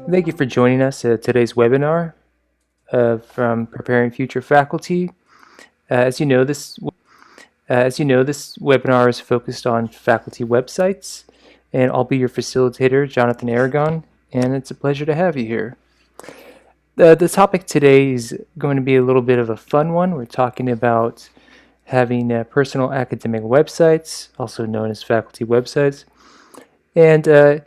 Thank you for joining us at today's webinar from Preparing Future Faculty. As you know, this webinar is focused on faculty websites, and I'll be your facilitator, Jonathan Aragon, and it's a pleasure to have you here. The topic today is going to be a little bit of a fun one. We're talking about having personal academic websites, also known as faculty websites, and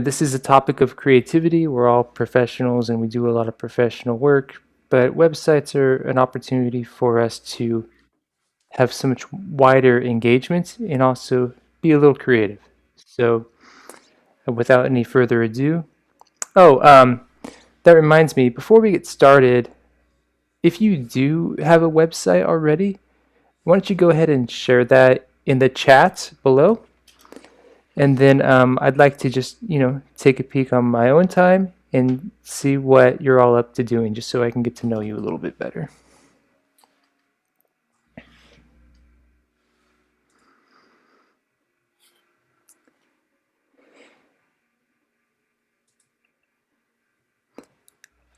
this is a topic of creativity. We're all professionals and we do a lot of professional work, but websites are an opportunity for us to have so much wider engagement and also be a little creative. So, without any further ado, that reminds me, before we get started, if you do have a website already, why don't you go ahead and share that in the chat below? And then I'd like to just, take a peek on my own time and see what you're all up to doing, just so I can get to know you a little bit better.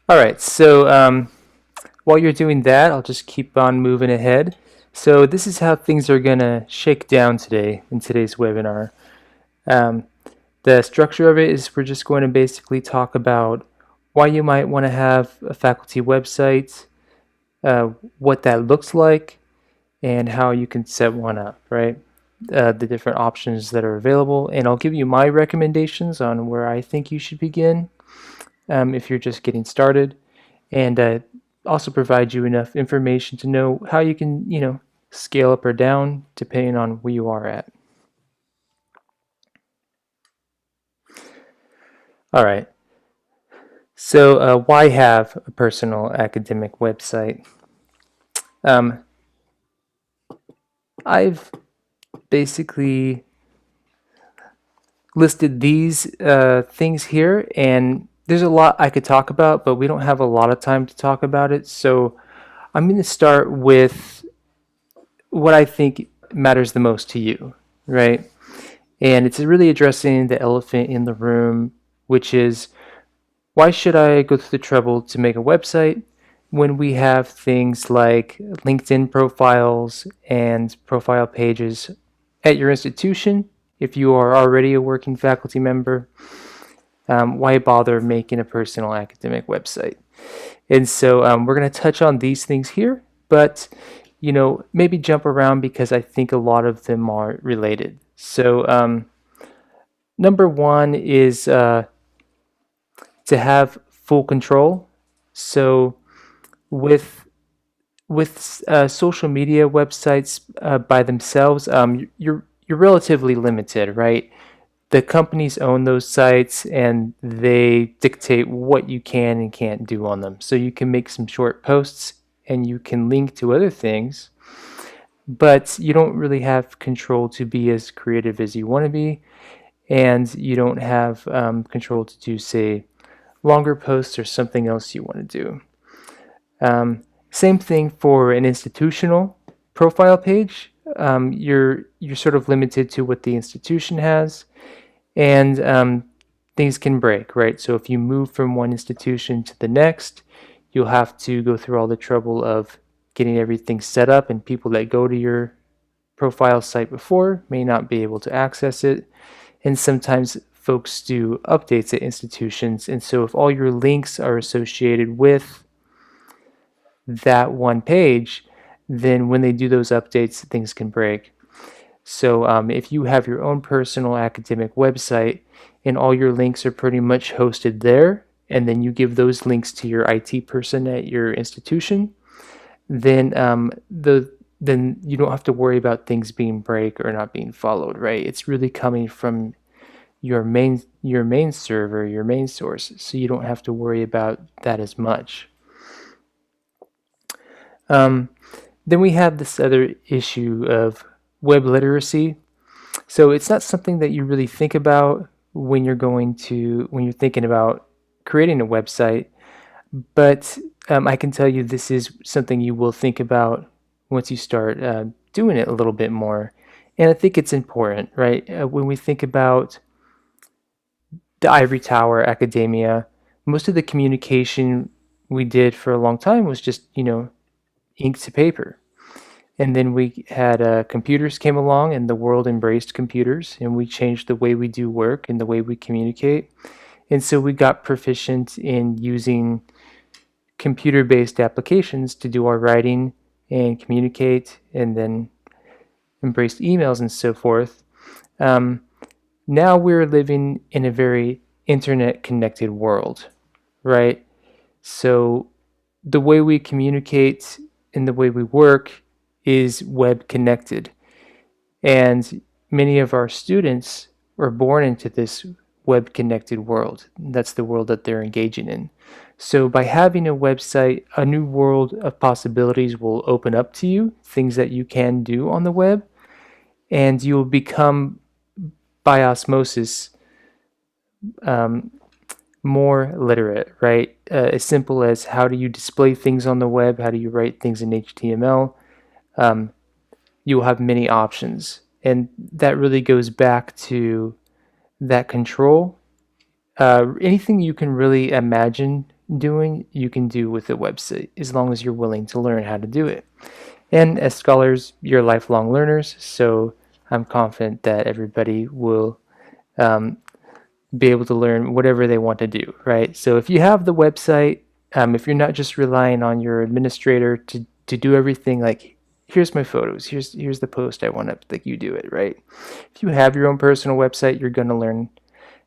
All right, so while you're doing that, I'll just keep on moving ahead. So this is how things are going to shake down today in today's webinar. The structure of it is we're just going to basically talk about why you might want to have a faculty website, what that looks like, and how you can set one up, right? The different options that are available, and I'll give you my recommendations on where I think you should begin if you're just getting started, and also provide you enough information to know how you can, scale up or down depending on where you are at. All right. So why have a personal academic website? I've basically listed these things here, and there's a lot I could talk about, but we don't have a lot of time to talk about it. So I'm going to start with what I think matters the most to you, right? And it's really addressing the elephant in the room, which is, why should I go through the trouble to make a website when we have things like LinkedIn profiles and profile pages at your institution? If you are already a working faculty member, why bother making a personal academic website? And so we're going to touch on these things here, but maybe jump around because I think a lot of them are related. So number one is to have full control. So with social media websites by themselves, you're relatively limited, right? The companies own those sites and they dictate what you can and can't do on them. So you can make some short posts and you can link to other things, but you don't really have control to be as creative as you want to be, and you don't have control to do, say, longer posts or something else you want to do. Same thing for an institutional profile page. You're sort of limited to what the institution has, and things can break, right? So if you move from one institution to the next, you'll have to go through all the trouble of getting everything set up, and people that go to your profile site before may not be able to access it. And sometimes folks do updates at institutions, and so if all your links are associated with that one page, then when they do those updates, things can break. So if you have your own personal academic website and all your links are pretty much hosted there, and then you give those links to your IT person at your institution, then then you don't have to worry about things being break or not being followed, right? It's really coming from your main server, your main source, so you don't have to worry about that as much. Then we have this other issue of web literacy. So it's not something that you really think about when you're thinking about creating a website, but I can tell you this is something you will think about once you start doing it a little bit more. And I think it's important, right? When we think about the ivory tower academia, most of the communication we did for a long time was just, ink to paper. And then we had computers came along, and the world embraced computers, and we changed the way we do work and the way we communicate. And so we got proficient in using computer-based applications to do our writing and communicate, and then embraced emails and so forth. Um, Now we're living in a very internet-connected world, right? So the way we communicate and the way we work is web connected. And many of our students are born into this web connected world. That's the world that they're engaging in. So by having a website, a new world of possibilities will open up to you, things that you can do on the web, and you'll become by osmosis um, more literate, right? As simple as how do you display things on the web, how do you write things in HTML. Um, you'll have many options, and that really goes back to that control. Anything you can really imagine doing, you can do with a website, as long as you're willing to learn how to do it. And as scholars, you're lifelong learners, so I'm confident that everybody will um, be able to learn whatever they want to do, right? So if you have the website, if you're not just relying on your administrator to do everything, like here's my photos, here's the post I want up, like you do it, right? If you have your own personal website, you're going to learn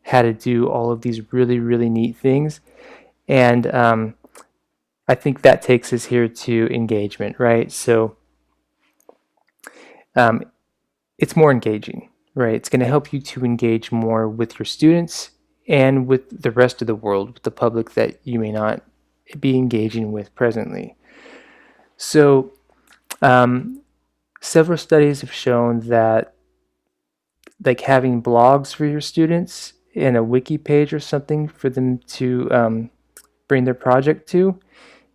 how to do all of these really, really neat things. And I think that takes us here to engagement, right? So um, it's more engaging, right? It's going to help you to engage more with your students and with the rest of the world, with the public that you may not be engaging with presently. So several studies have shown that like having blogs for your students and a wiki page or something for them to bring their project to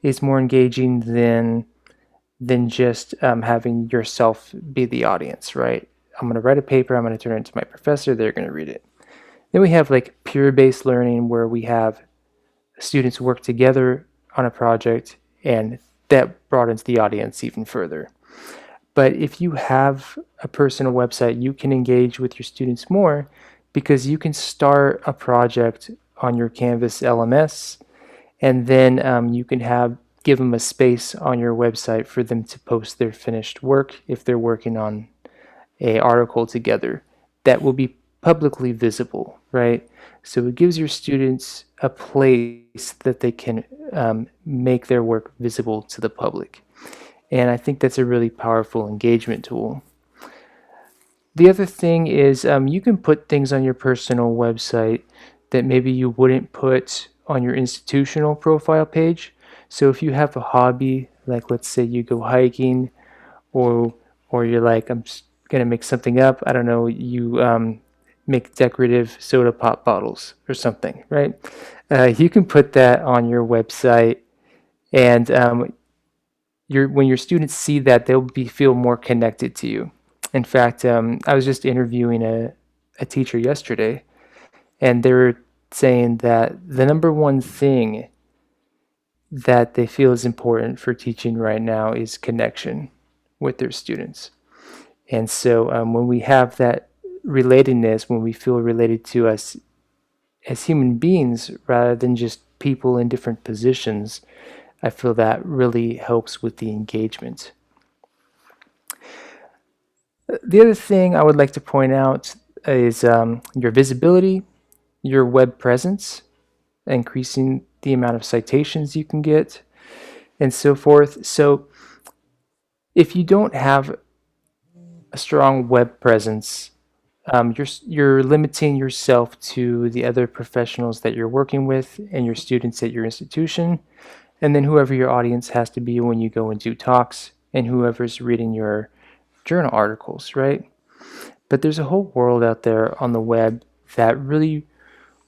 is more engaging than just having yourself be the audience, right? I'm going to write a paper, I'm going to turn it to my professor, they're going to read it. Then we have like peer-based learning where we have students work together on a project, and that broadens the audience even further. But if you have a personal website, you can engage with your students more because you can start a project on your Canvas LMS, and then you can give them a space on your website for them to post their finished work if they're working on a article together that will be publicly visible, right? So it gives your students a place that they can make their work visible to the public. And I think that's a really powerful engagement tool. The other thing is you can put things on your personal website that maybe you wouldn't put on your institutional profile page. So if you have a hobby, like let's say you go hiking, or you're like, I'm just gonna make something up. I don't know, you make decorative soda pop bottles or something, right? You can put that on your website, and when your students see that, they'll feel more connected to you. In fact, I was just interviewing a teacher yesterday, and they were saying that the number one thing that they feel is important for teaching right now is connection with their students. And so when we have that relatedness, when we feel related to us as human beings rather than just people in different positions, I feel that really helps with the engagement. The other thing I would like to point out is your visibility, your web presence, increasing the amount of citations you can get, and so forth. So if you don't have a strong web presence, you're limiting yourself to the other professionals that you're working with and your students at your institution, and then whoever your audience has to be when you go and do talks, and whoever's reading your journal articles, right? But there's a whole world out there on the web that really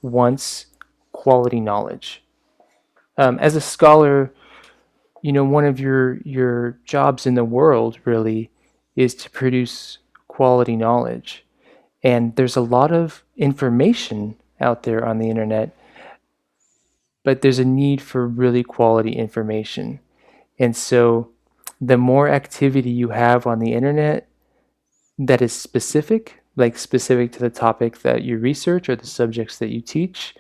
wants quality knowledge. As a scholar, one of your jobs in the world really is to produce quality knowledge. And there's a lot of information out there on the internet, but there's a need for really quality information. And so the more activity you have on the internet that is specific, like specific to the topic that you research or the subjects that you teach,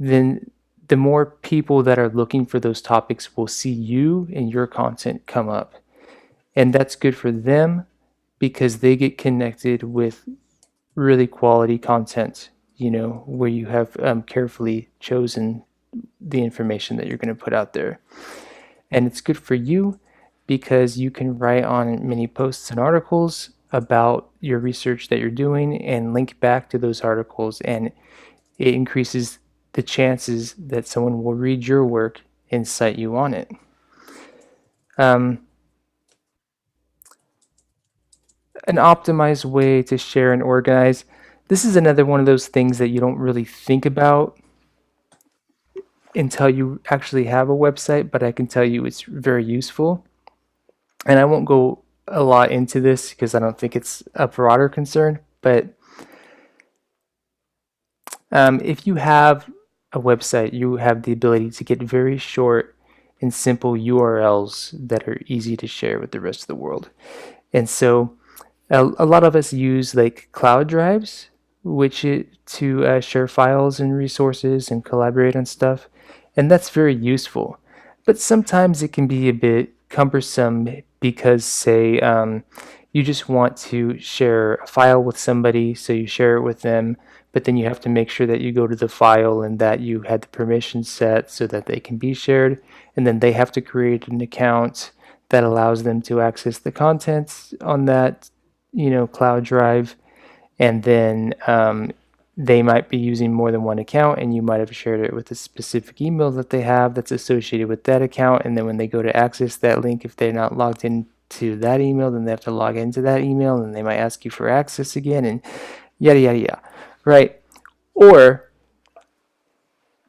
then the more people that are looking for those topics will see you and your content come up. And that's good for them because they get connected with really quality content, where you have carefully chosen the information that you're going to put out there. And it's good for you because you can write on many posts and articles about your research that you're doing and link back to those articles, and it increases the chances that someone will read your work and cite you on it. Um, an optimized way to share and organize. This is another one of those things that you don't really think about until you actually have a website, but I can tell you it's very useful. And I won't go a lot into this because I don't think it's a broader concern, but if you have a website, you have the ability to get very short and simple URLs that are easy to share with the rest of the world. And so a lot of us use like cloud drives, to share files and resources and collaborate on stuff, and that's very useful. But sometimes it can be a bit cumbersome because, say, you just want to share a file with somebody, so you share it with them, but then you have to make sure that you go to the file and that you had the permission set so that they can be shared, and then they have to create an account that allows them to access the contents on that, cloud drive, and then they might be using more than one account, and you might have shared it with a specific email that they have that's associated with that account, and then when they go to access that link, if they're not logged into that email, then they have to log into that email, and they might ask you for access again, and yada yada yada, right? Or,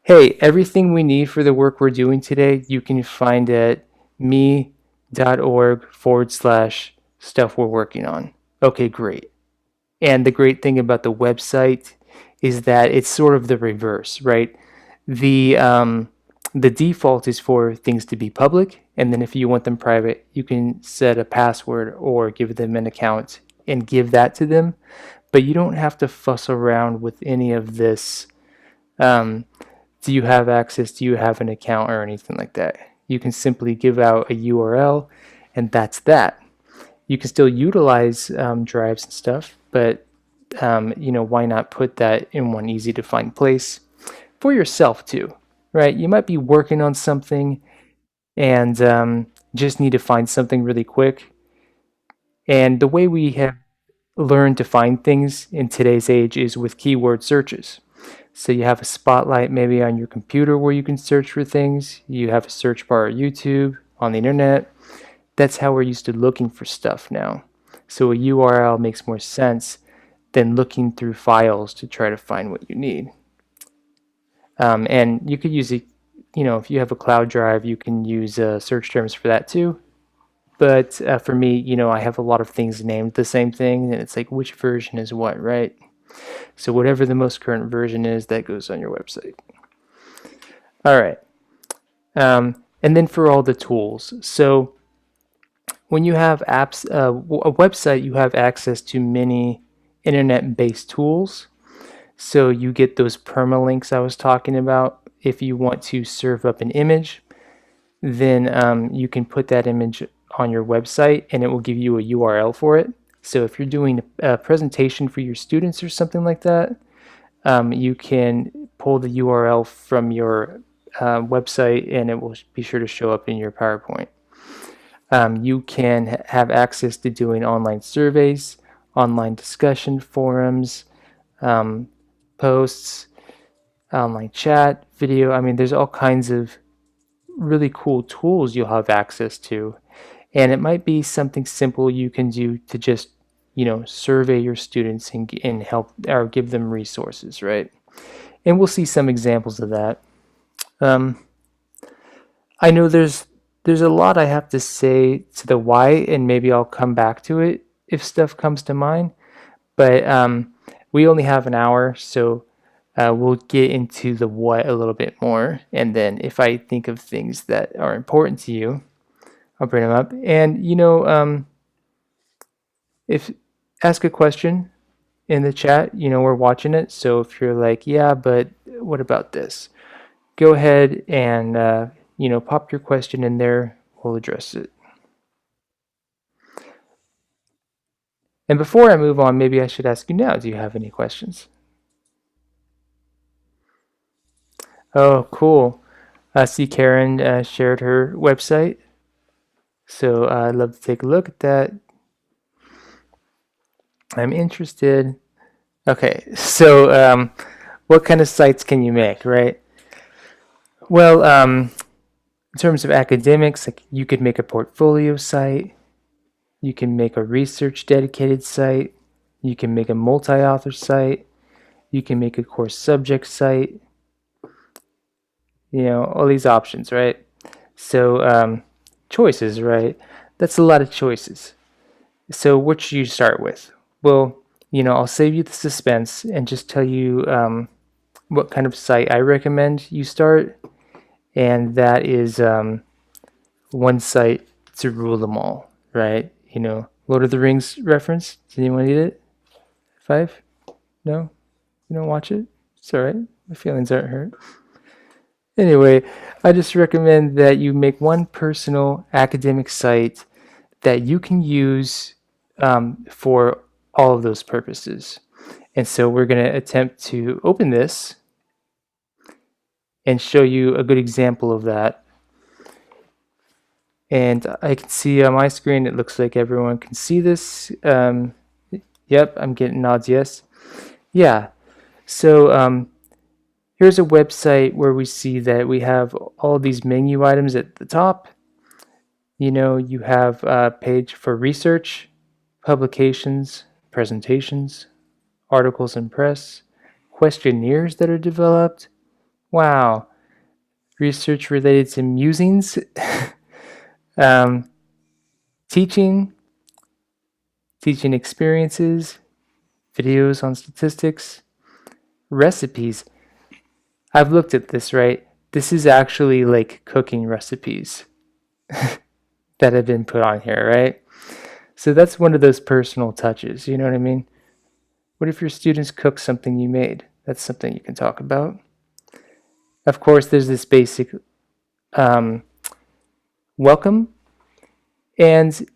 hey, everything we need for the work we're doing today, you can find at me.org/stuff we're working on. Okay, great. And the great thing about the website is that it's sort of the reverse, right? The default is for things to be public, and then if you want them private, you can set a password or give them an account and give that to them. But you don't have to fuss around with any of this. Do you have access? Do you have an account or anything like that? You can simply give out a URL, and that's that. You can still utilize drives and stuff, but why not put that in one easy to find place for yourself too, right? You might be working on something and just need to find something really quick. And the way we have learned to find things in today's age is with keyword searches. So you have a spotlight maybe on your computer where you can search for things. You have a search bar at YouTube, on the internet. That's how we're used to looking for stuff now. So a URL makes more sense than looking through files to try to find what you need. And you could use it, if you have a cloud drive, you can use search terms for that too. But for me, I have a lot of things named the same thing, and it's like which version is what, right? So whatever the most current version is, that goes on your website. All right. And then for all the tools. So when you have apps, a website, you have access to many internet-based tools. So you get those permalinks I was talking about. If you want to serve up an image, then you can put that image on your website and it will give you a URL for it. So if you're doing a presentation for your students or something like that, you can pull the URL from your website and it will be sure to show up in your PowerPoint. You can have access to doing online surveys, online discussion forums, posts, online chat, video. I mean, there's all kinds of really cool tools you'll have access to. And it might be something simple you can do to just, survey your students and help or give them resources, right? And we'll see some examples of that. I know there's a lot I have to say to the why, and maybe I'll come back to it if stuff comes to mind. But we only have an hour, so We'll get into the what a little bit more, and then if I think of things that are important to you, I'll bring them up. And if ask a question in the chat, we're watching it. So if you're like, yeah, but what about this? Go ahead and pop your question in there. We'll address it. And before I move on, maybe I should ask you now, do you have any questions? Oh, cool. I see Karen shared her website. So I'd love to take a look at that. I'm interested. Okay, so what kind of sites can you make, right? Well, in terms of academics, like you could make a portfolio site, you can make a research dedicated site, you can make a multi-author site, you can make a course subject site, all these options, right? So choices, right? That's a lot of choices. So what should you start with? Well, I'll save you the suspense and just tell you what kind of site I recommend you start, and that is one site to rule them all, right? Lord of the Rings reference. Does anyone need it? 5? No? You don't watch it? It's alright. My feelings aren't hurt. Anyway, I just recommend that you make one personal academic site that you can use for all of those purposes. And so we're going to attempt to open this and show you a good example of that. And I can see on my screen, it looks like everyone can see this. Yep, I'm getting nods, yes. Yeah, so here's a website where we see that we have all these menu items at the top. You have a page for research, publications, presentations, articles and press, questionnaires that are developed. Wow. Research related to musings, teaching experiences, videos on statistics, recipes. I've looked at this, right? This is actually like cooking recipes that have been put on here, right? So that's one of those personal touches, you know what I mean? What if your students cook something you made? That's something you can talk about. Of course, there's this basic welcome and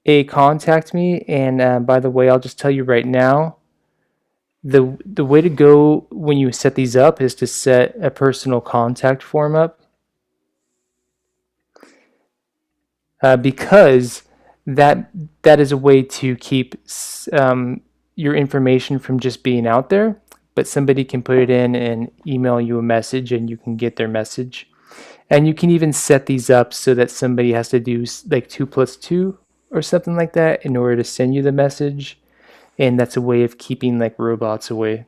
a contact me. And by the way, I'll just tell you right now, the way to go when you set these up is to set a personal contact form up, because that is a way to keep your information from just being out there, but somebody can put it in and email you a message and you can get their message. And you can even set these up so that somebody has to do like 2 + 2 or something like that in order to send you the message. And that's a way of keeping like robots away,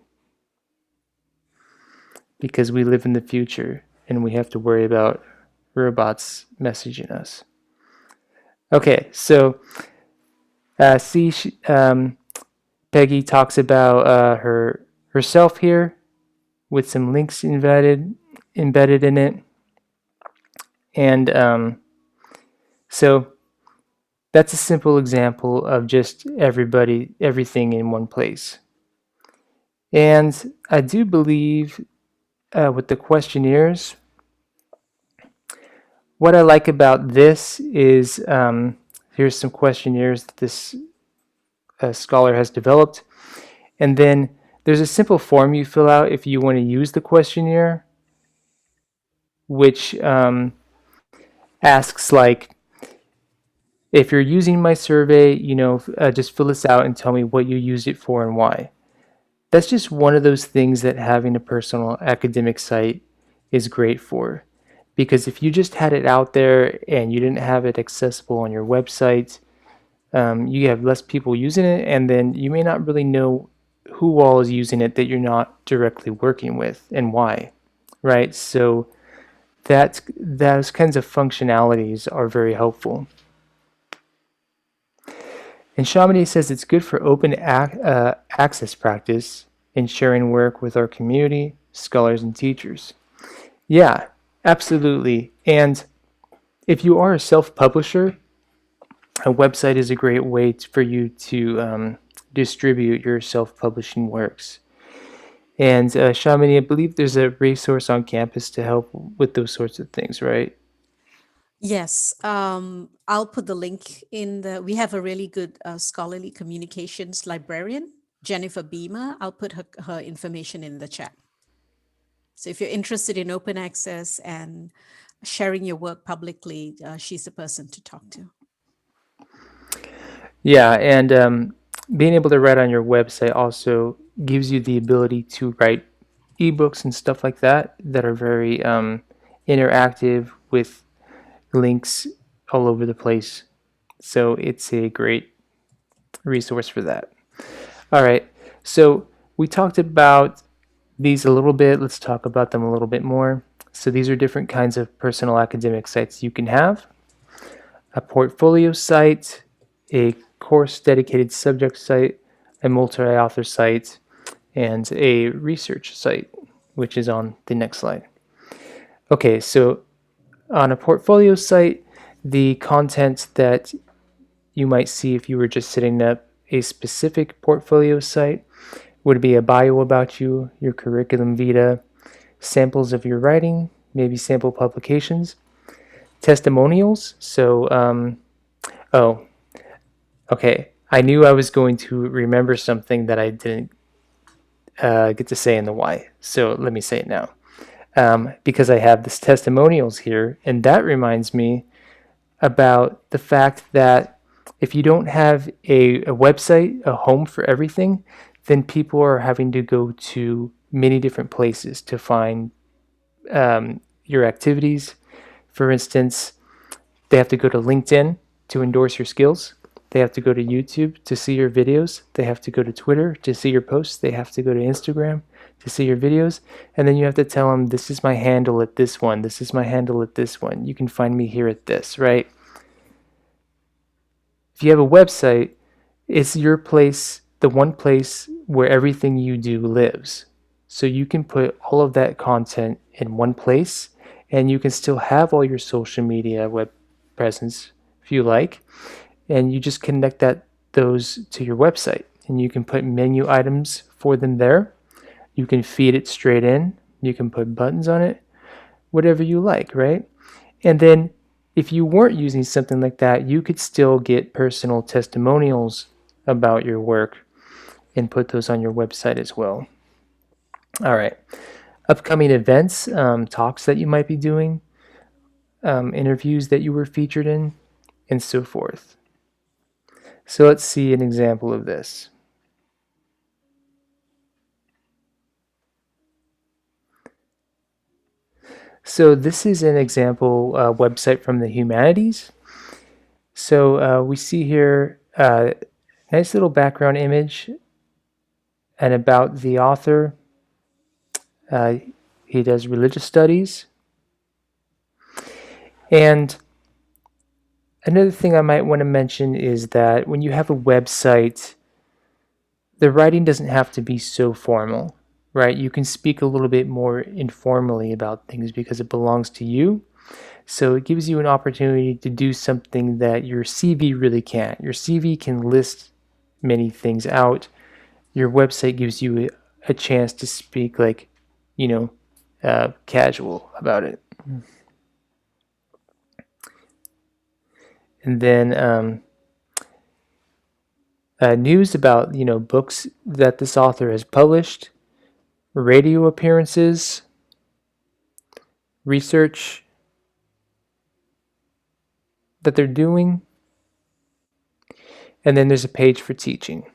because we live in the future and we have to worry about robots messaging us. Okay, so see, Peggy talks about herself here with some links embedded in it. And so that's a simple example of just everything in one place. And I do believe with the questionnaires, what I like about this is here's some questionnaires that this scholar has developed. And then there's a simple form you fill out if you want to use the questionnaire, which asks like, if you're using my survey, just fill this out and tell me what you used it for and why. That's just one of those things that having a personal academic site is great for. Because if you just had it out there and you didn't have it accessible on your website, you have less people using it, and then you may not really know who all is using it that you're not directly working with and why, right? So those kinds of functionalities are very helpful. And Shamini says it's good for open access practice and sharing work with our community, scholars, and teachers. Yeah, absolutely. And if you are a self-publisher, a website is a great way for you to distribute your self-publishing works. And Shamini, I believe there's a resource on campus to help with those sorts of things, right? Yes, I'll put the link in the. We have a really good scholarly communications librarian, Jennifer Beamer. I'll put her information in the chat. So if you're interested in open access and sharing your work publicly, she's the person to talk to. Yeah, and being able to write on your website also gives you the ability to write ebooks and stuff like that that are very interactive with links all over the place. So it's a great resource for that. All right, so we talked about these a little bit. Let's talk about them a little bit more. So these are different kinds of personal academic sites you can have: a portfolio site, a course dedicated subject site, a multi-author site, and a research site, which is on the next slide. Okay, so on a portfolio site, the content that you might see if you were just setting up a specific portfolio site would be a bio about you, your curriculum vitae, samples of your writing, maybe sample publications, testimonials. So, oh, okay. I knew I was going to remember something that I didn't get to say in the why. So let me say it now. Because I have this testimonials here, and that reminds me about the fact that if you don't have a website, a home for everything, then people are having to go to many different places to find your activities. For instance, they have to go to LinkedIn to endorse your skills. They have to go to YouTube to see your videos. They have to go to Twitter to see your posts. They have to go to Instagram to see your videos. And then you have to tell them, this is my handle at this one. This is my handle at this one. You can find me here at this, right? If you have a website, it's your place, the one place where everything you do lives. So you can put all of that content in one place, and you can still have all your social media web presence if you like, and you just connect those to your website, and you can put menu items for them there. You can feed it straight in. You can put buttons on it, whatever you like, right? And then if you weren't using something like that, you could still get personal testimonials about your work and put those on your website as well. All right. Upcoming events, talks that you might be doing, interviews that you were featured in, and so forth. So let's see an example of this. So this is an example website from the humanities. So we see here a nice little background image and about the author. He does religious studies. And another thing I might want to mention is that when you have a website, the writing doesn't have to be so formal, right? You can speak a little bit more informally about things because it belongs to you. So it gives you an opportunity to do something that your CV really can't. Your CV can list many things out. Your website gives you a chance to speak like, casual about it. And then news about books that this author has published, radio appearances, research that they're doing, and then there's a page for teaching.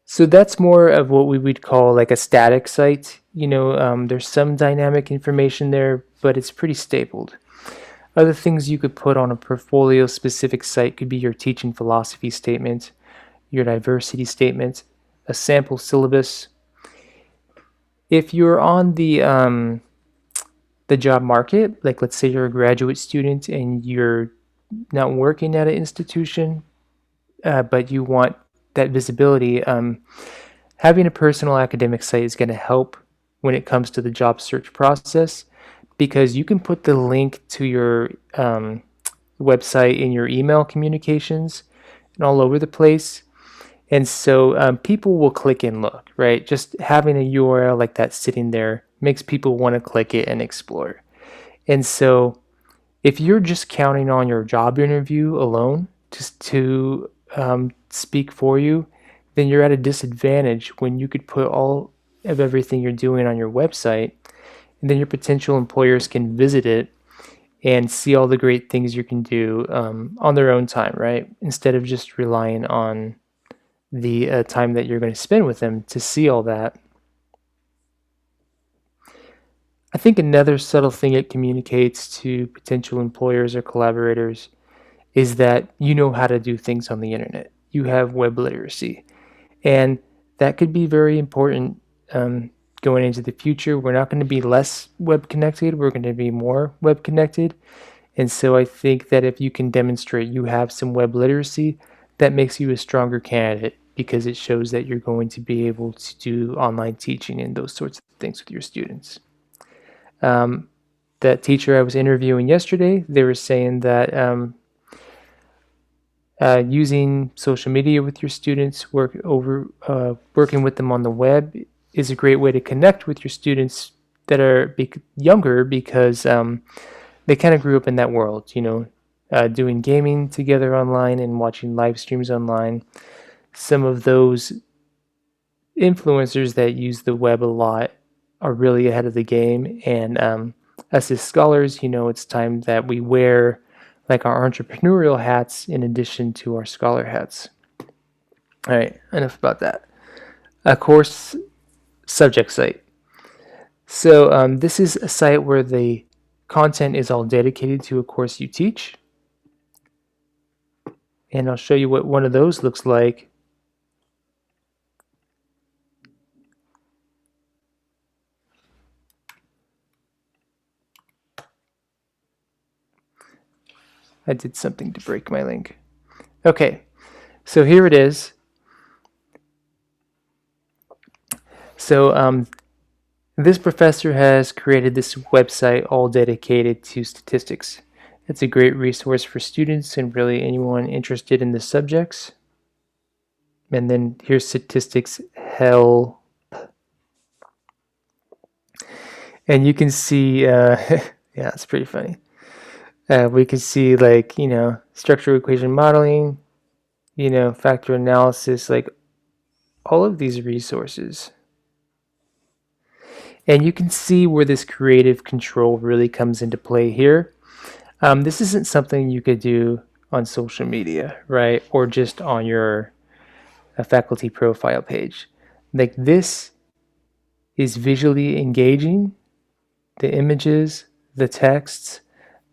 So that's more of what we would call like a static site. There's some dynamic information there, but it's pretty stapled. Other things you could put on a portfolio specific site could be your teaching philosophy statement, your diversity statement, a sample syllabus. If you're on the job market, like let's say you're a graduate student and you're not working at an institution, but you want that visibility, having a personal academic site is going to help when it comes to the job search process, because you can put the link to your website in your email communications and all over the place. And so people will click and look, right? Just having a URL like that sitting there makes people want to click it and explore. And so if you're just counting on your job interview alone just to speak for you, then you're at a disadvantage when you could put all of everything you're doing on your website, and then your potential employers can visit it and see all the great things you can do on their own time, right? Instead of just relying on the time that you're going to spend with them to see all that. I think another subtle thing it communicates to potential employers or collaborators is that you know how to do things on the internet. You have web literacy. And that could be very important going into the future. We're not going to be less web connected, we're going to be more web connected. And so I think that if you can demonstrate you have some web literacy, that makes you a stronger candidate because it shows that you're going to be able to do online teaching and those sorts of things with your students. That teacher I was interviewing yesterday, they were saying that using social media with your students, working with them on the web is a great way to connect with your students that are younger because they kind of grew up in that world, doing gaming together online and watching live streams online. Some of those influencers that use the web a lot are really ahead of the game. And us as scholars, it's time that we wear like our entrepreneurial hats in addition to our scholar hats. All right, enough about that. A course subject site. So this is a site where the content is all dedicated to a course you teach. And I'll show you what one of those looks like. I did something to break my link. Okay, so here it is. So this professor has created this website all dedicated to statistics. It's a great resource for students and really anyone interested in the subjects. And then here's statistics help. And you can see, yeah, it's pretty funny. We can see like, structural equation modeling, factor analysis, like all of these resources. And you can see where this creative control really comes into play here. This isn't something you could do on social media, right? Or just on your faculty profile page. Like this is visually engaging. The images, the texts,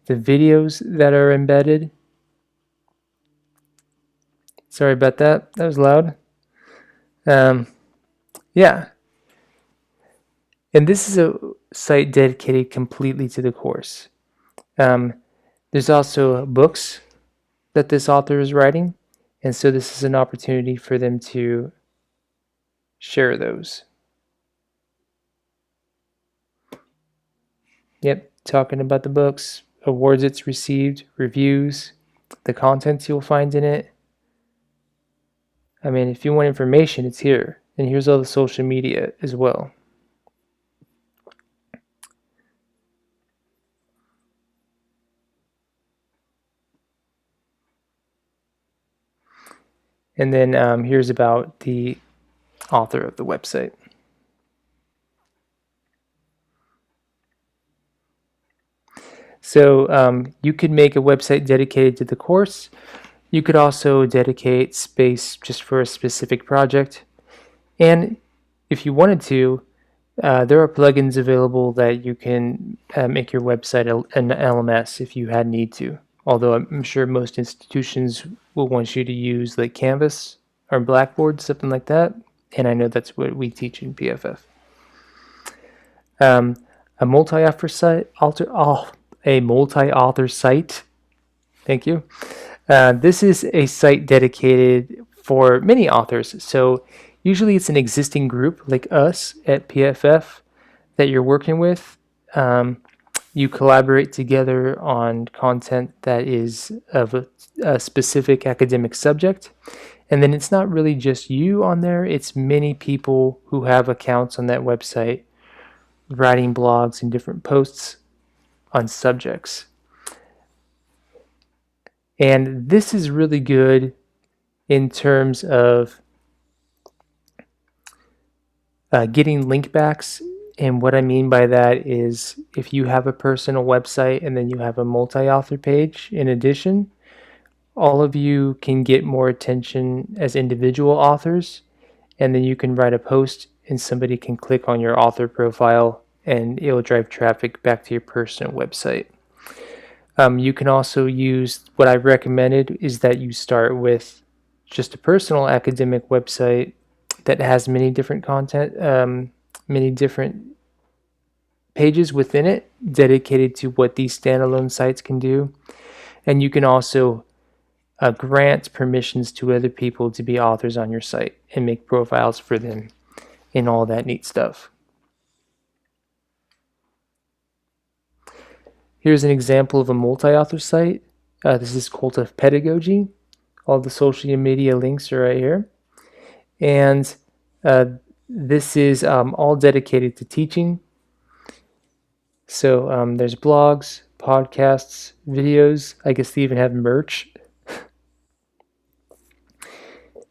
the videos that are embedded. Sorry about that. That was loud. Yeah. And this is a site dedicated completely to the course. There's also books that this author is writing, and so this is an opportunity for them to share those. Yep, talking about the books, awards it's received, reviews, the contents you'll find in it. I mean, if you want information, it's here. And here's all the social media as well. And then here's about the author of the website. So you could make a website dedicated to the course. You could also dedicate space just for a specific project. And if you wanted to, there are plugins available that you can make your website an LMS if you had need to. Although I'm sure most institutions will want you to use like Canvas or Blackboard, something like that. And I know that's what we teach in PFF. A multi-author site. Thank you. This is a site dedicated for many authors. So usually it's an existing group like us at PFF that you're working with. You collaborate together on content that is of a specific academic subject. And then it's not really just you on there, it's many people who have accounts on that website writing blogs and different posts on subjects. And this is really good in terms of getting link backs. And what I mean by that is if you have a personal website and then you have a multi-author page in addition, all of you can get more attention as individual authors, and then you can write a post and somebody can click on your author profile and it'll drive traffic back to your personal website. You can also use, what I've recommended is that you start with just a personal academic website that has many different content, many different pages within it dedicated to what these standalone sites can do. And you can also grant permissions to other people to be authors on your site and make profiles for them and all that neat stuff. Here's an example of a multi-author site. This is Cult of Pedagogy. All the social media links are right here. And this is all dedicated to teaching. So there's blogs, podcasts, videos. I guess they even have merch.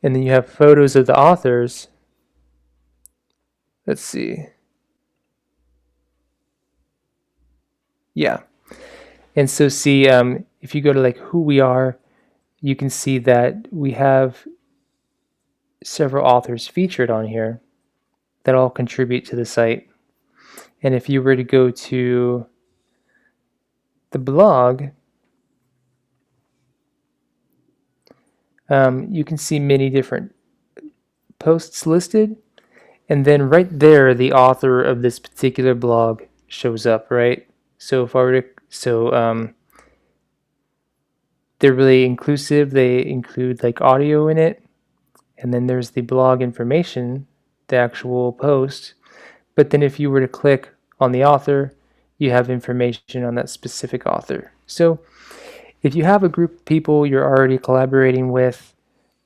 And then you have photos of the authors. Let's see. Yeah. And so see, if you go to like who we are, you can see that we have several authors featured on here that all contribute to the site. And if you were to go to the blog, you can see many different posts listed. And then right there, the author of this particular blog shows up, right? So if I were to, they're really inclusive. They include like audio in it. And then there's the blog information, the actual post. But then if you were to click on the author, you have information on that specific author. So if you have a group of people you're already collaborating with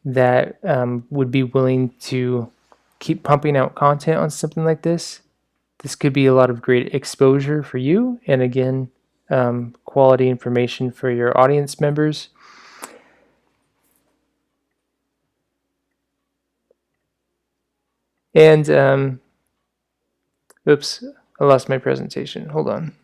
that would be willing to keep pumping out content on something like this, this could be a lot of great exposure for you. And again, quality information for your audience members. And oops, I lost my presentation. Hold on.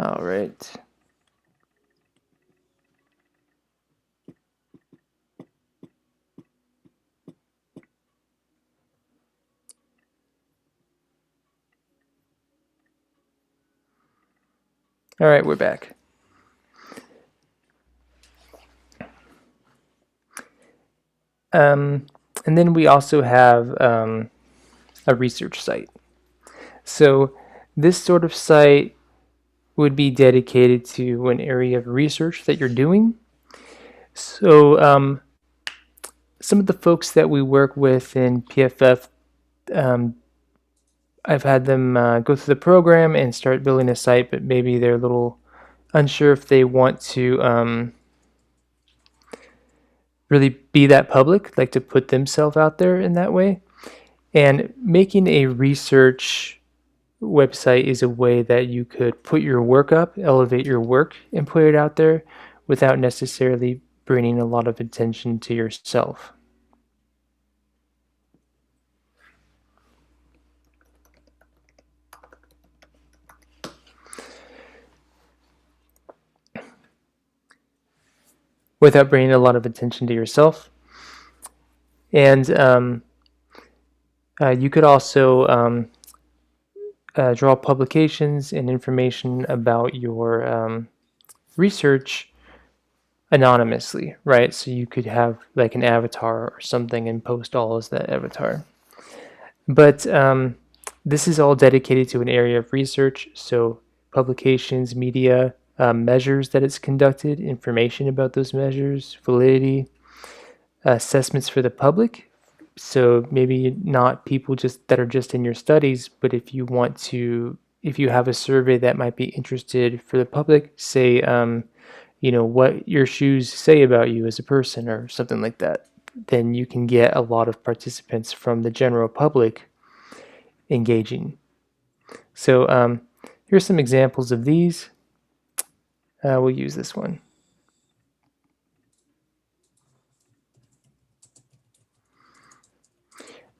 All right. All right, we're back. And then we also have a research site. So this sort of site would be dedicated to an area of research that you're doing. So some of the folks that we work with in PFF, I've had them go through the program and start building a site, but maybe they're a little unsure if they want to really be that public, like to put themselves out there in that way. And making a research website is a way that you could put your work up, elevate your work, and put it out there without necessarily bringing a lot of attention to yourself. without bringing a lot of attention to yourself. And you could also draw publications and information about your research anonymously, right? So you could have like an avatar or something and post all as that avatar. But this is all dedicated to an area of research. So publications, media, measures that it's conducted, information about those measures, validity, assessments for the public. So maybe not people just that are just in your studies, but if you want to, if you have a survey that might be interested for the public, say, what your shoes say about you as a person or something like that, then you can get a lot of participants from the general public engaging. So here's some examples of these. We'll use this one.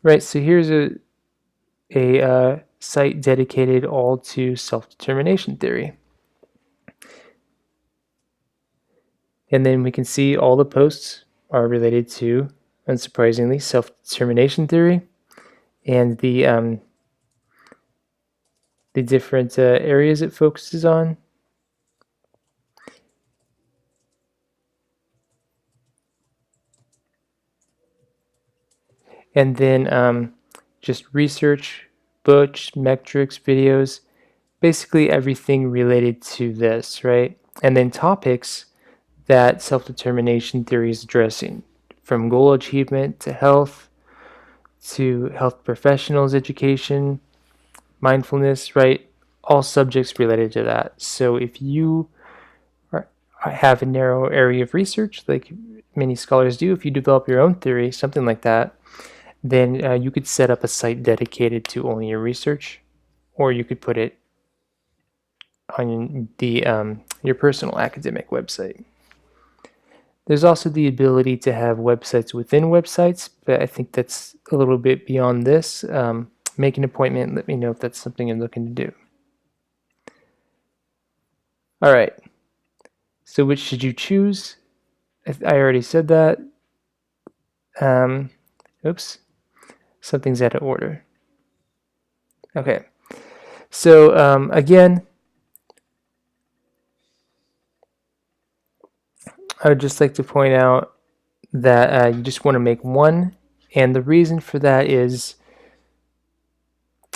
Right, so here's a site dedicated all to self-determination theory. And then we can see all the posts are related to, unsurprisingly, self-determination theory and the different areas it focuses on. And then just research, books, metrics, videos, basically everything related to this, right? And then topics that self-determination theory is addressing, from goal achievement to health professionals education, mindfulness, right? All subjects related to that. So if you have a narrow area of research, like many scholars do, if you develop your own theory, something like that, then you could set up a site dedicated to only your research, or you could put it on your personal academic website. There's also the ability to have websites within websites, but I think that's a little bit beyond this. Make an appointment, let me know if that's something you're looking to do. All right, so which should you choose? I already said that. Oops, something's out of order. Okay, so again, I would just like to point out that you just want to make one, and the reason for that is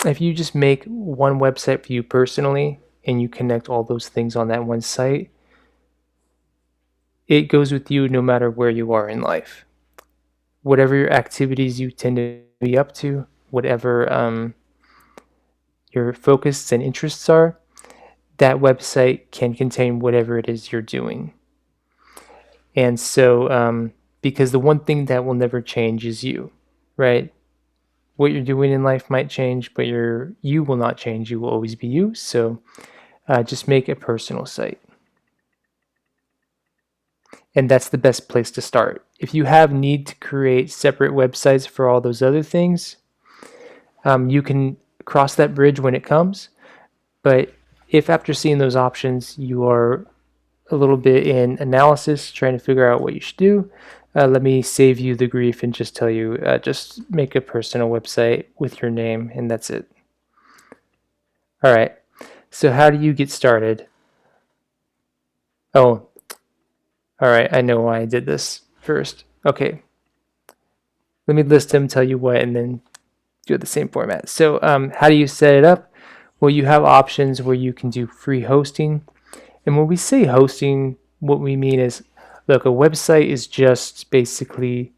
if you just make one website for you personally and you connect all those things on that one site, it goes with you no matter where you are in life. Whatever your activities you tend to be up to, whatever your focus and interests are, that website can contain whatever it is you're doing. And so, because the one thing that will never change is you, right? What you're doing in life might change, but you will not change. You will always be you. So just make a personal site. And that's the best place to start. If you have need to create separate websites for all those other things, you can cross that bridge when it comes. But if after seeing those options, you are a little bit in analysis, trying to figure out what you should do, let me save you the grief and just tell you, just make a personal website with your name, and that's it. All right, so how do you get started? Oh, all right, I know why I did this first. Okay, let me list them, tell you what, and then do it the same format. So how do you set it up? Well, you have options where you can do free hosting. And when we say hosting, what we mean is, look, a website is just basically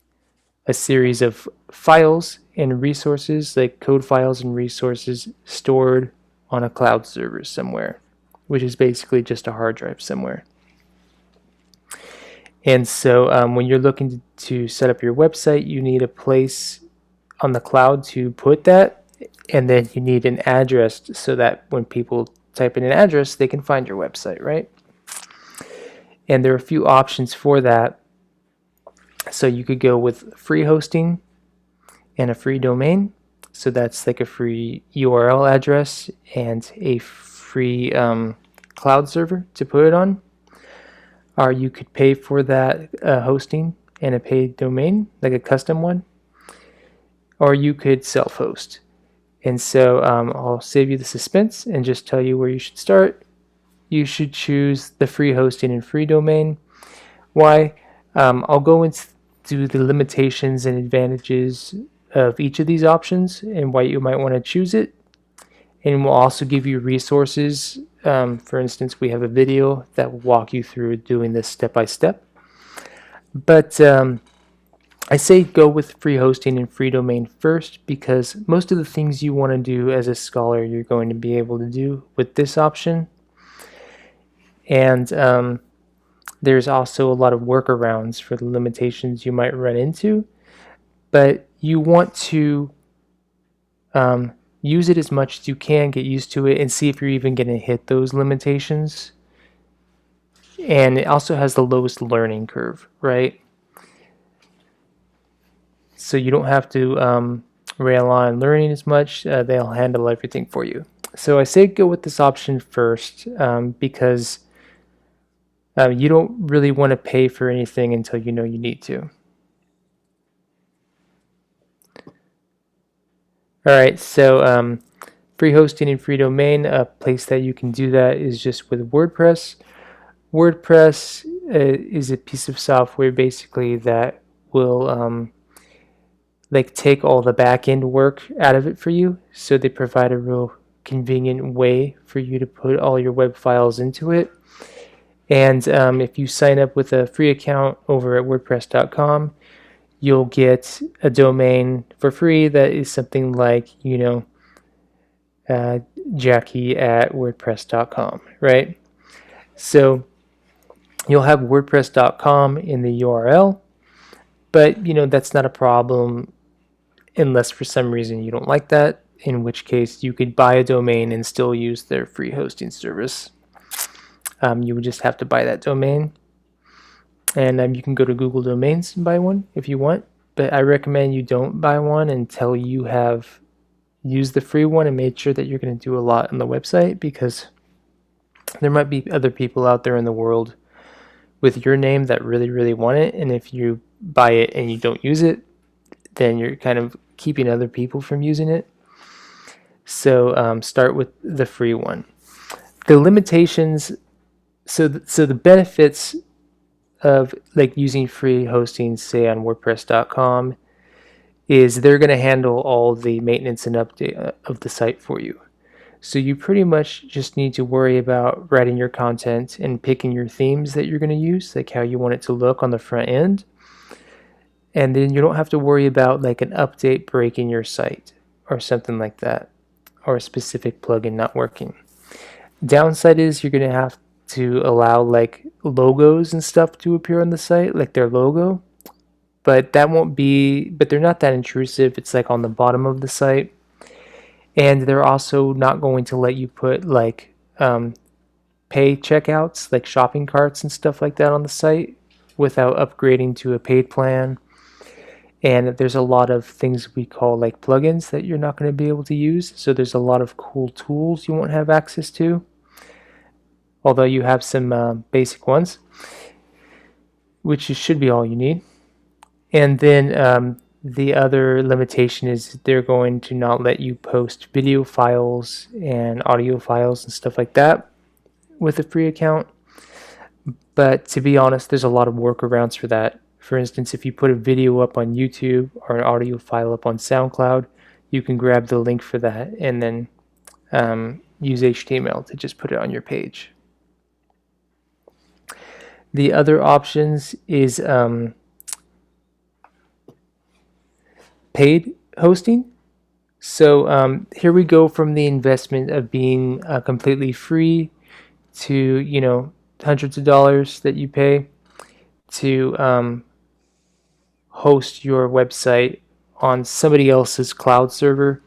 a series of files and resources, like code files and resources stored on a cloud server somewhere, which is basically just a hard drive somewhere. And so when you're looking to set up your website, you need a place on the cloud to put that, and then you need an address so that when people type in an address, they can find your website, right? And there are a few options for that. So you could go with free hosting and a free domain. So that's like a free URL address and a free cloud server to put it on. or you could pay for that hosting and a paid domain, like a custom one, or you could self-host. And so I'll save you the suspense and just tell you where you should start. You should choose the free hosting and free domain. Why? I'll go into the limitations and advantages of each of these options and why you might want to choose it. And we'll also give you resources. For instance, we have a video that will walk you through doing this step by step. But I say go with free hosting and free domain first, because most of the things you want to do as a scholar you're going to be able to do with this option. And there's also a lot of workarounds for the limitations you might run into, but you want to use it as much as you can, get used to it, and see if you're even going to hit those limitations. And it also has the lowest learning curve, right? So you don't have to rail on learning as much. They'll handle everything for you. So I say go with this option first, because you don't really want to pay for anything until you know you need to. All right, so free hosting and free domain, a place that you can do that is just with WordPress. WordPress is a piece of software basically that will like take all the back end work out of it for you. So they provide a real convenient way for you to put all your web files into it. And if you sign up with a free account over at WordPress.com, you'll get a domain for free that is something like, Jackie at WordPress.com, right? So you'll have WordPress.com in the URL, but that's not a problem unless for some reason you don't like that, in which case you could buy a domain and still use their free hosting service. You would just have to buy that domain. And you can go to Google Domains and buy one if you want, but I recommend you don't buy one until you have used the free one and made sure that you're going to do a lot on the website, because there might be other people out there in the world with your name that really, really want it, and if you buy it and you don't use it, then you're kind of keeping other people from using it. So start with the free one. The limitations, so the benefits of like using free hosting, say on WordPress.com, is they're going to handle all the maintenance and update of the site for you. So you pretty much just need to worry about writing your content and picking your themes that you're going to use, like how you want it to look on the front end. And then you don't have to worry about like an update breaking your site or something like that, or a specific plugin not working. Downside is you're going to have to allow like logos and stuff to appear on the site, like their logo, but they're not that intrusive. It's like on the bottom of the site. And they're also not going to let you put like pay checkouts, like shopping carts and stuff like that on the site without upgrading to a paid plan. And there's a lot of things we call like plugins that you're not going to be able to use. So there's a lot of cool tools you won't have access to, although you have some basic ones, which should be all you need. And then the other limitation is they're going to not let you post video files and audio files and stuff like that with a free account. But to be honest, there's a lot of workarounds for that. For instance, if you put a video up on YouTube or an audio file up on SoundCloud, you can grab the link for that and then use HTML to just put it on your page. The other options is paid hosting. So here we go from the investment of being completely free to hundreds of dollars that you pay to host your website on somebody else's cloud server.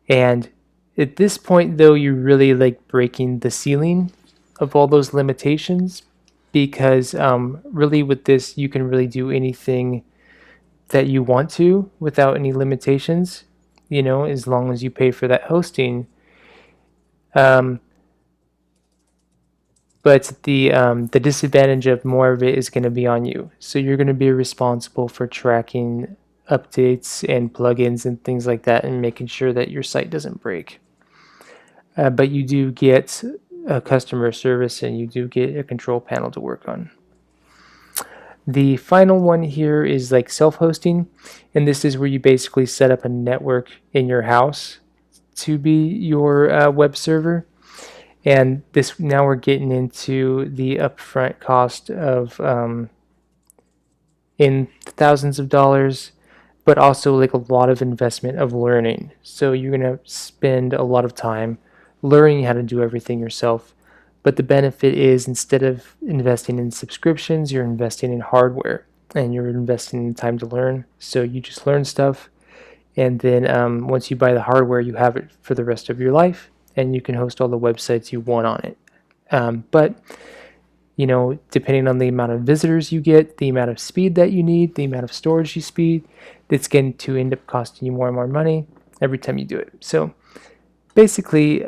And at this point, though, you're really like breaking the ceiling of all those limitations, because really with this you can really do anything that you want to without any limitations, as long as you pay for that hosting. but the disadvantage of more of it is going to be on you. So you're going to be responsible for tracking updates and plugins and things like that, and making sure that your site doesn't break. But you do get a customer service, and you do get a control panel to work on. The final one here is like self-hosting, and this is where you basically set up a network in your house to be your web server. And this, now we're getting into the upfront cost of in thousands of dollars, but also like a lot of investment of learning. So you're going to spend a lot of time learning how to do everything yourself. But the benefit is, instead of investing in subscriptions, you're investing in hardware, and you're investing in time to learn. So you just learn stuff, and then once you buy the hardware, you have it for the rest of your life, and you can host all the websites you want on it. But depending on the amount of visitors you get, the amount of speed that you need, the amount of storage you speed, it's going to end up costing you more and more money every time you do it. So basically,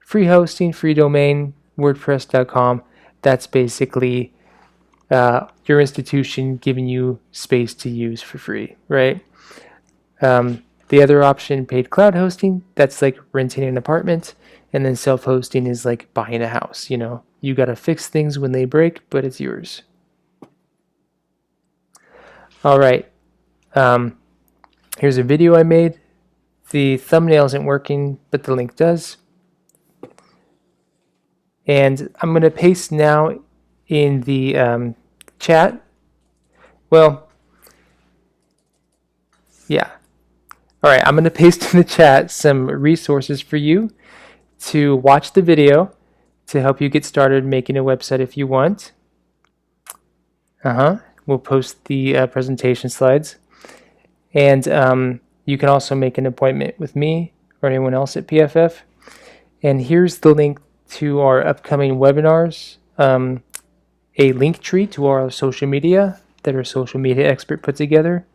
free hosting, free domain, WordPress.com, that's basically your institution giving you space to use for free, right? The other option, paid cloud hosting, that's like renting an apartment. And then self-hosting is like buying a house. You got to fix things when they break, but it's yours. All right. Here's a video I made. The thumbnail isn't working, but the link does. And I'm going to paste now in the chat. Well, yeah. All right, I'm going to paste in the chat some resources for you to watch the video to help you get started making a website if you want. We'll post the presentation slides. And you can also make an appointment with me or anyone else at PFF. And here's the link to our upcoming webinars, a link tree to our social media that our social media expert put together,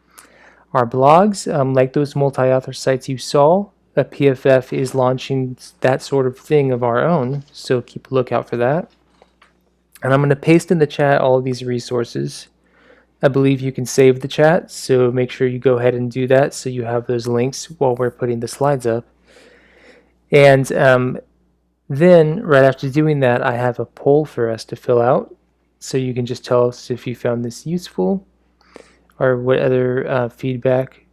our blogs, like those multi-author sites you saw. PFF is launching that sort of thing of our own, so keep a lookout for that. And I'm going to paste in the chat all of these resources. I believe you can save the chat, so make sure you go ahead and do that so you have those links while we're putting the slides up. And then, right after doing that, I have a poll for us to fill out. So you can just tell us if you found this useful or what other feedback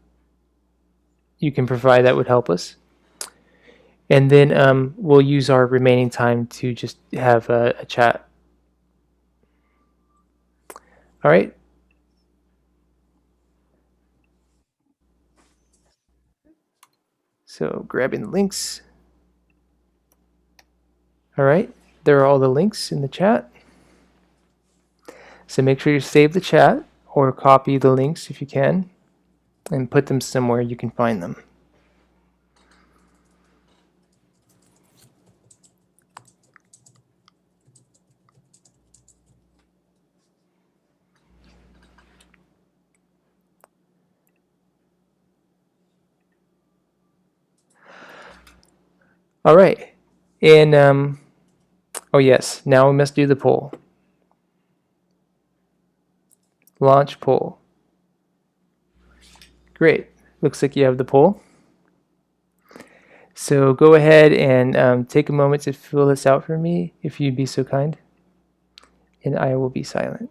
you can provide that would help us. And then we'll use our remaining time to just have a chat. All right. So grabbing the links. All right. There are all the links in the chat. So make sure you save the chat or copy the links if you can and put them somewhere you can find them. All right. And oh yes, now we must do the poll. Launch poll. Great. Looks like you have the poll. So go ahead and take a moment to fill this out for me, if you'd be so kind. And I will be silent.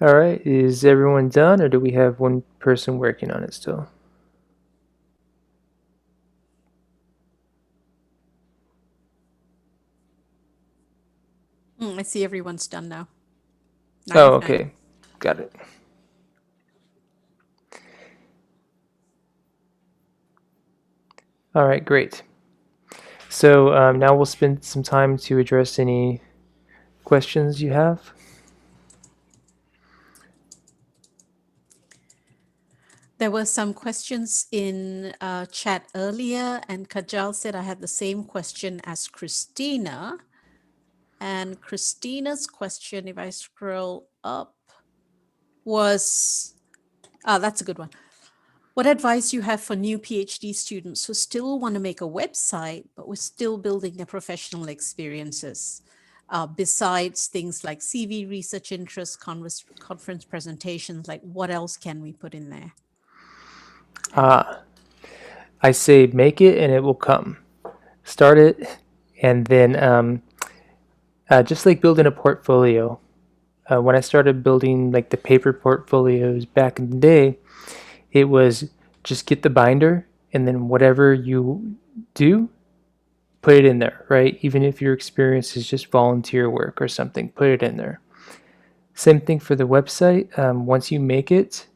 All right, is everyone done, or do we have one person working on it still? I see everyone's done now. Oh, 99. okay. Got it. All right, great. So now we'll spend some time to address any questions you have. There were some questions in chat earlier, and Kajal said I had the same question as Christina. And Christina's question, if I scroll up, was that's a good one. What advice you have for new PhD students who still want to make a website, but we're still building their professional experiences? Besides things like CV, research interests, conference presentations, like what else can we put in there? I say make it and it will come. Start it, and then just like building a portfolio. When I started building like the paper portfolios back in the day, it was just get the binder, and then whatever you do, put it in there, right? Even if your experience is just volunteer work or something, put it in there. Same thing for the website. Once you make it,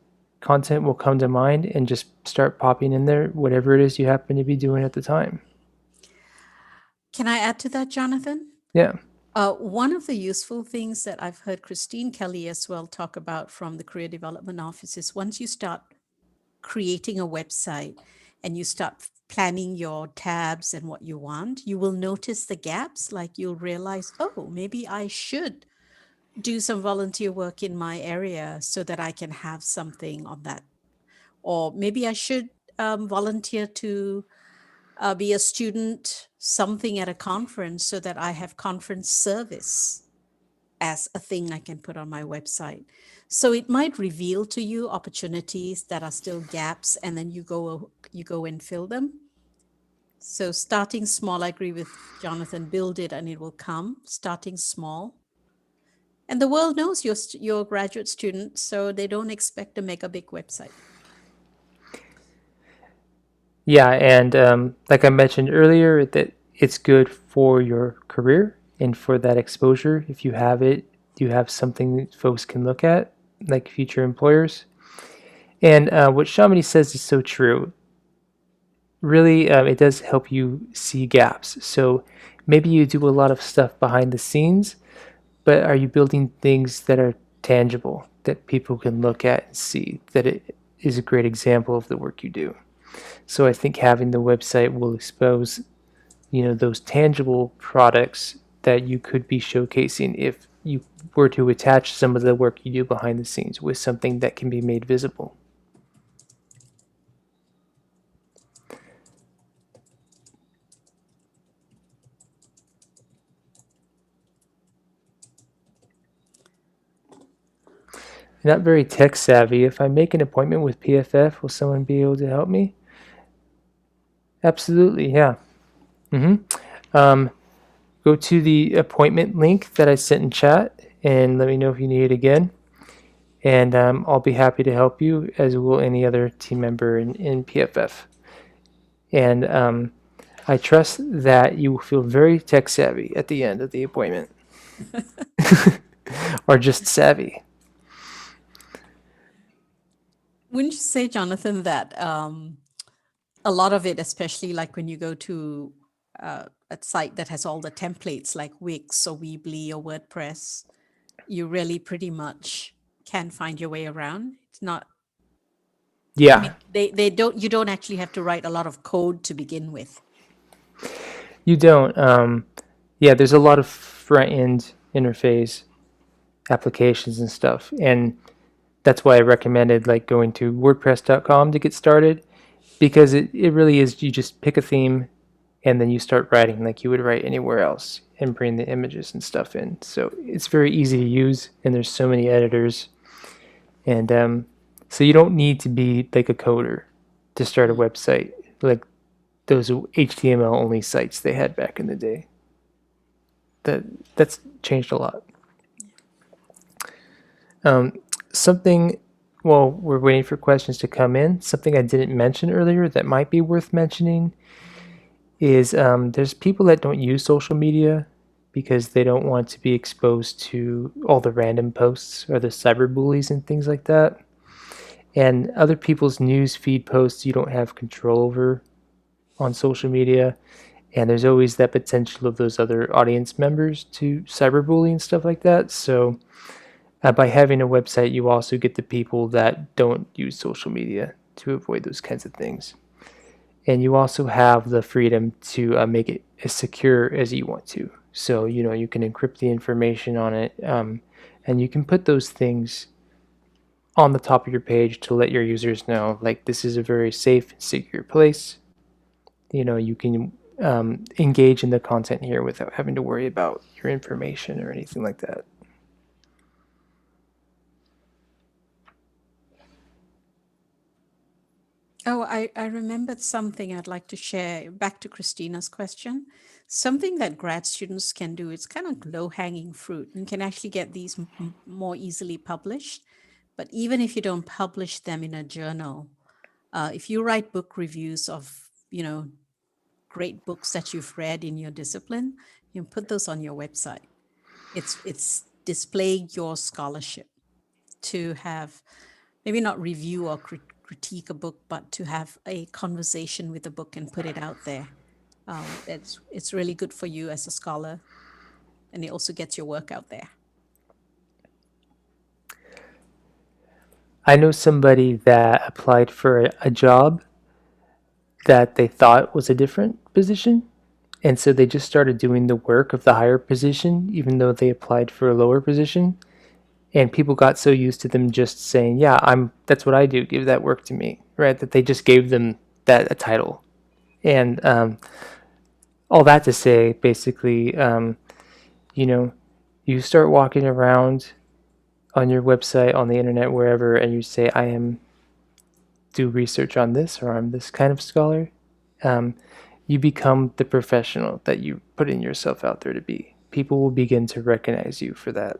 content will come to mind and just start popping in there, whatever it is you happen to be doing at the time. Can I add to that, Jonathan? Yeah. One of the useful things that I've heard Christine Kelly as well talk about from the Career Development Office is once you start creating a website and you start planning your tabs and what you want, you will notice the gaps. Like you'll realize, oh, maybe I should do some volunteer work in my area so that I can have something on that. Or maybe I should volunteer to be a student something at a conference so that I have conference service as a thing I can put on my website. So it might reveal to you opportunities that are still gaps, and then you go and fill them. So starting small, I agree with Jonathan, build it and it will come. Starting small. And the world knows you're a graduate student, so they don't expect to make a big website. Yeah, and like I mentioned earlier, that it's good for your career and for that exposure. If you have it, you have something that folks can look at, like future employers. And what Shamini says is so true. Really, it does help you see gaps. So maybe you do a lot of stuff behind the scenes, but are you building things that are tangible, that people can look at and see that it is a great example of the work you do? So I think having the website will expose, those tangible products that you could be showcasing if you were to attach some of the work you do behind the scenes with something that can be made visible. Not very tech savvy. If I make an appointment with PFF, will someone be able to help me? Absolutely, yeah. Um, Go to the appointment link that I sent in chat and let me know if you need it again. And I'll be happy to help you, as will any other team member in PFF. And I trust that you will feel very tech savvy at the end of the appointment, or just savvy. Wouldn't you say, Jonathan, that a lot of it, especially like when you go to a site that has all the templates like Wix or Weebly or WordPress, you really pretty much can find your way around. It's not, I mean, Yeah, they don't, you don't actually have to write a lot of code to begin with. you don't. Yeah, there's a lot of front end interface applications and stuff, and that's why I recommended like going to WordPress.com to get started, because it really is, you just pick a theme and then you start writing like you would write anywhere else and bring the images and stuff in. So it's very easy to use, and there's so many editors, and so you don't need to be like a coder to start a website like those HTML only sites they had back in the day. That's changed a lot. something, well, we're waiting for questions to come in. Something I didn't mention earlier that might be worth mentioning is there's people that don't use social media because they don't want to be exposed to all the random posts or the cyberbullies and things like that. And other people's news feed posts you don't have control over on social media. And there's always that potential of those other audience members to cyberbully and stuff like that. So by having a website, you also get the people that don't use social media to avoid those kinds of things. And you also have the freedom to make it as secure as you want to. So, you know, you can encrypt the information on it, and you can put those things on the top of your page to let your users know, like, this is a very safe, secure place. You know, you can engage in the content here without having to worry about your information or anything like that. Oh, I remembered something I'd like to share back to Christina's question. Something that grad students can do, it's kind of low hanging fruit. You can actually get these more easily published. But even if you don't publish them in a journal, if you write book reviews of, great books that you've read in your discipline, you can put those on your website. It's display your scholarship to have maybe not review or critique a book, but to have a conversation with a book and put it out there. It's really good for you as a scholar, and it also gets your work out there. I know somebody that applied for a job that they thought was a different position. And so they just started doing the work of the higher position, even though they applied for a lower position. And people got so used to them just saying, "Yeah, That's what I do. Give that work to me," right? That they just gave them that a title. And all that to say, basically, you know, you start walking around on your website, on the internet, wherever, and you say, "I am do research on this," or "I'm this kind of scholar." Um, you become the professional that you putting yourself out there to be. People will begin to recognize you for that.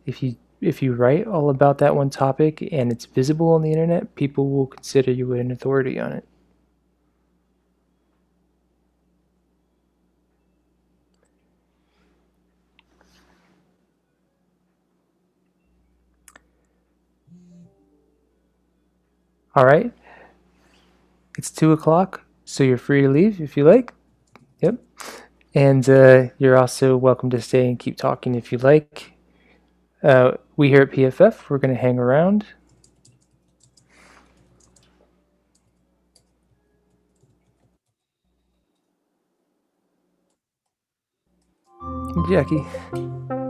If you write all about that one topic and it's visible on the internet, people will consider you an authority on it. All right, it's 2 o'clock, so you're free to leave if you like. Yep, and you're also welcome to stay and keep talking if you like. We here at PFF, we're going to hang around. Jackie.